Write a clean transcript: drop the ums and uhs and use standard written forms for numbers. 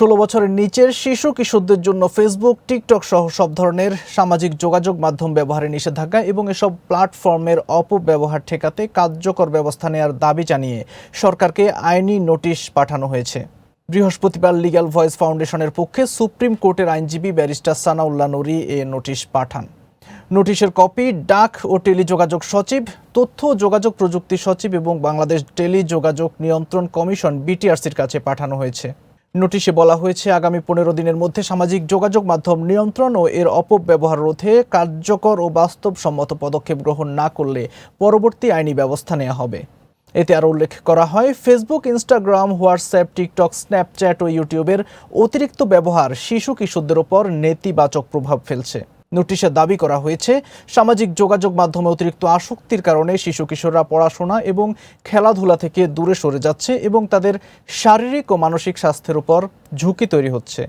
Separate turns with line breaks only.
16 বছরের নিচের শিশু কিশোরদের জন্য ফেসবুক, টিকটক সহ সব ধরনের সামাজিক যোগাযোগ মাধ্যম ব্যবহারে নিষেধাজ্ঞা এবং এসব প্ল্যাটফর্মের অপব্যবহার ঠেকাতে কার্যকর ব্যবস্থা নেওয়ার দাবি জানিয়ে সরকারকে আইনি নোটিশ পাঠানো হয়েছে। বৃহস্পতিবার লিগ্যাল ভয়েস ফাউন্ডেশনের পক্ষে সুপ্রিম কোর্টের আইনজীবী ব্যারিস্টার সানাউল্লাহ নূরি এ নোটিশ পাঠান। নোটিশের কপি ডাক ও টেলিযোগাযোগ সচিব, তথ্য ও যোগাযোগ প্রযুক্তি সচিব এবং বাংলাদেশ টেলিযোগাযোগ নিয়ন্ত্রণ কমিশন বিটিআরসির কাছে পাঠানো হয়েছে। নোটিশে বলা হয়েছে, আগামী 15 দিনের মধ্যে সামাজিক যোগাযোগ মাধ্যম নিয়ন্ত্রণ ও এর অপব্যবহার রোধে কার্যকর ও বাস্তবসম্মত পদক্ষেপ গ্রহণ না করলে পরবর্তী আইনি ব্যবস্থা নেওয়া হবে। এতে আরও উল্লেখ করা হয়, Facebook, Instagram, WhatsApp, TikTok, Snapchat ও ইউটিউবের অতিরিক্ত ব্যবহার শিশু কিশোরদের ওপর নেতিবাচক প্রভাব ফেলছে। নোটিশে দাবি করা হয়েছে, সামাজিক যোগাযোগ মাধ্যমে অতিরিক্ত আসক্তির কারণে শিশু কিশোররা পড়াশোনা এবং খেলাধুলা থেকে দূরে সরে যাচ্ছে এবং তাদের শারীরিক ও মানসিক স্বাস্থ্যের উপর ঝুঁকি তৈরি হচ্ছে।